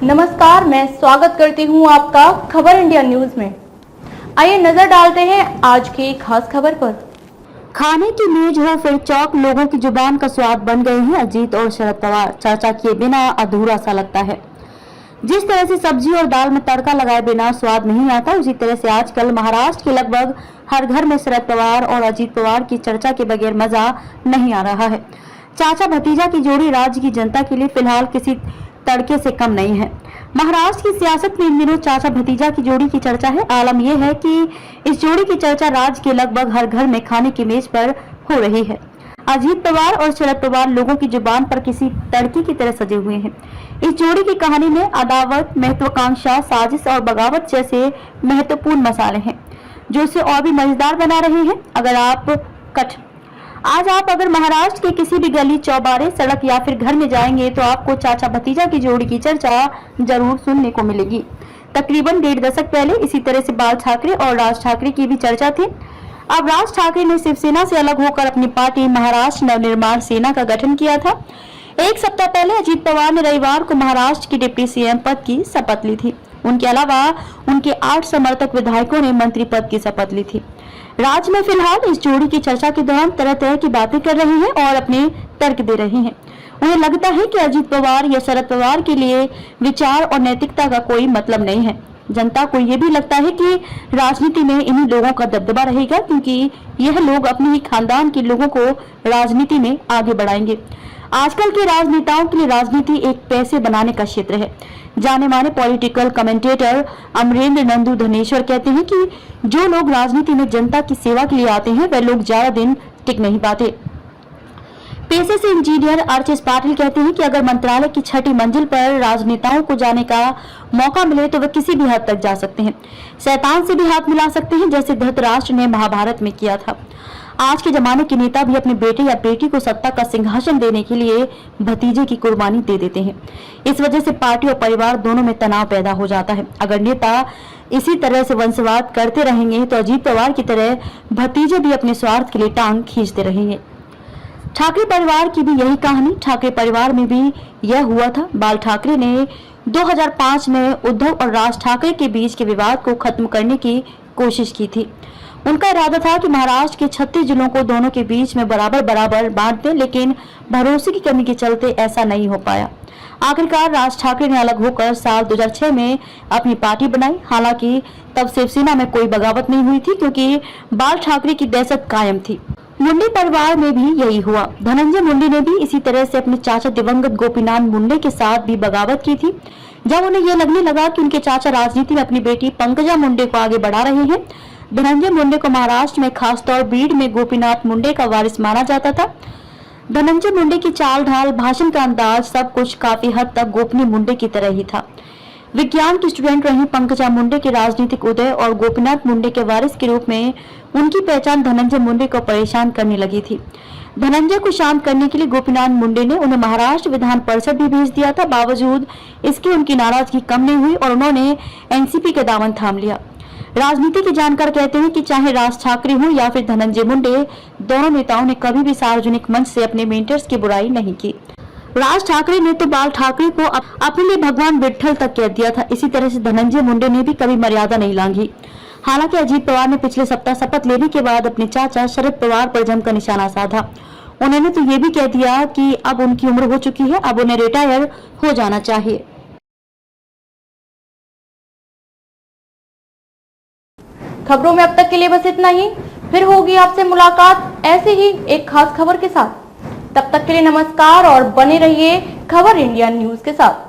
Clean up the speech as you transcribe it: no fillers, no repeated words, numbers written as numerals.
नमस्कार, मैं स्वागत करती हूं आपका खबर इंडिया न्यूज में। आइए नजर डालते हैं आज की खास खबर पर। खाने की मेज हो फिर चौक, लोगों की जुबान का स्वाद बन गए हैं अजीत और शरद पवार। चर्चा किए बिना अधूरा सा लगता है। जिस तरह से सब्जी और दाल में तड़का लगाए बिना स्वाद नहीं आता, उसी तरह से आजकल महाराष्ट्र के लगभग हर घर में शरद पवार और अजीत पवार की चर्चा के बगैर मजा नहीं आ रहा है। चाचा भतीजा की जोड़ी राज्य की जनता के लिए फिलहाल किसी तड़के से कम नहीं है। महाराष्ट्र की सियासत में इन दिनों चाचा भतीजा की जोड़ी की चर्चा है। आलम यह है कि इस जोड़ी की चर्चा राज्य के लगभग हर घर में खाने की मेज पर हो रही है। अजीत पवार और शरद पवार लोगों की जुबान पर किसी तड़के की तरह सजे हुए हैं। इस जोड़ी की कहानी में अदावत, महत्वाकांक्षा, साजिश और बगावत जैसे महत्वपूर्ण मसाले हैं जो इसे और भी मजेदार बना रहे हैं। आज आप अगर महाराष्ट्र के किसी भी गली, चौबारे, सड़क या फिर घर में जाएंगे तो आपको चाचा भतीजा की जोड़ी की चर्चा जरूर सुनने को मिलेगी। तकरीबन 1.5 दशक पहले इसी तरह से बाल ठाकरे और राज ठाकरे की भी चर्चा थी। अब राज ठाकरे ने शिवसेना से अलग होकर अपनी पार्टी महाराष्ट्र नवनिर्माण सेना का गठन किया था। एक सप्ताह पहले अजीत पवार ने रविवार को महाराष्ट्र की डिप्टी सीएम पद की शपथ ली थी। उनके अलावा उनके 8 समर्थक विधायकों ने मंत्री पद की शपथ ली थी। राज्य में फिलहाल इस जोड़ी की चर्चा के दौरान तरह तरह की बातें कर रहे हैं और अपने तर्क दे रहे हैं। उन्हें लगता है कि अजीत पवार या शरद पवार के लिए विचार और नैतिकता का कोई मतलब नहीं है। जनता को ये भी लगता है कि राजनीति में इन्हीं लोगों का दबदबा रहेगा, क्योंकि यह लोग अपने ही खानदान के लोगों को राजनीति में आगे बढ़ाएंगे। आजकल के राजनेताओं के लिए राजनीति एक पैसे बनाने का क्षेत्र है। जाने माने पॉलिटिकल कमेंटेटर अमरेंद्र नंदू धनेश्वर कहते हैं कि जो लोग राजनीति में जनता की सेवा के लिए आते हैं, वे लोग ज्यादा दिन टिक नहीं पाते। पेशे से इंजीनियर आरएस पाटिल कहते हैं कि अगर मंत्रालय की 6ठी मंजिल पर राजनेताओं को जाने का मौका मिले तो वे किसी भी हद तक जा सकते हैं। शैतान से भी हाथ मिला सकते हैं, जैसे धृतराष्ट्र ने महाभारत में किया था। आज के जमाने के नेता भी अपने बेटे या बेटी को सत्ता का सिंहासन देने के लिए भतीजे की कुर्बानी दे देते हैं। इस वजह से पार्टी और परिवार दोनों में तनाव पैदा हो जाता है। अगर नेता इसी तरह से वंशवाद करते रहेंगे तो अजीत पवार की तरह भतीजे भी अपने स्वार्थ के लिए टांग खींचते रहेंगे। ठाकरे परिवार की भी यही कहानी। ठाकरे परिवार में भी यह हुआ था। बाल ठाकरे ने 2005 में उद्धव और राज ठाकरे के बीच के विवाद को खत्म करने की कोशिश की थी। उनका इरादा था कि महाराष्ट्र के 36 जिलों को दोनों के बीच में बराबर बराबर बांट दें, लेकिन भरोसे की कमी के चलते ऐसा नहीं हो पाया। आखिरकार राज ठाकरे ने अलग होकर साल 2006 में अपनी पार्टी बनाई। हालांकि तब शिवसेना में कोई बगावत नहीं हुई थी, क्योंकि बाल ठाकरे की दहशत कायम थी। मुंडे परिवार में भी यही हुआ। धनंजय मुंडे ने भी इसी तरह से अपने चाचा दिवंगत गोपीनाथ मुंडे के साथ भी बगावत की थी। जब उन्हें यह लगने लगा कि उनके चाचा राजनीति में अपनी बेटी पंकजा मुंडे को आगे बढ़ा रहे हैं। धनंजय मुंडे को महाराष्ट्र में, खासतौर बीड में गोपीनाथ मुंडे का वारिस माना जाता था। धनंजय मुंडे की चाल ढाल, भाषण का अंदाज, सब कुछ काफी हद तक गोपनीय मुंडे की तरह ही था। विज्ञान की स्टूडेंट रही पंकजा मुंडे के राजनीतिक उदय और गोपीनाथ मुंडे के वारिस के रूप में उनकी पहचान धनंजय मुंडे को परेशान करने लगी थी। धनंजय को शांत करने के लिए गोपीनाथ मुंडे ने उन्हें महाराष्ट्र विधान परिषद भी भेज दिया था। बावजूद इसके उनकी नाराजगी कम नहीं हुई और उन्होंने एनसीपी का दामन थाम लिया। राजनीति के जानकार कहते हैं कि चाहे राज ठाकरे हो या फिर धनंजय मुंडे, दोनों नेताओं ने कभी भी सार्वजनिक मंच से अपने मेंटर्स की बुराई नहीं की। राज ठाकरे ने तो बाल ठाकरे को अपने लिए भगवान विट्ठल तक कह दिया था। इसी तरह से धनंजय मुंडे ने भी कभी मर्यादा नहीं लांघी। हालांकि अजीत पवार ने पिछले सप्ताह शपथ लेने के बाद अपने चाचा शरद पवार पर जमकर निशाना साधा। उन्होंने तो ये भी कह दिया कि अब उनकी उम्र हो चुकी है, अब उन्हें रिटायर हो जाना चाहिए। खबरों में अब तक के लिए बस इतना ही। फिर होगी आपसे मुलाकात ऐसे ही एक खास खबर के साथ। तब तक के लिए नमस्कार और बने रहिए खबर इंडिया न्यूज के साथ।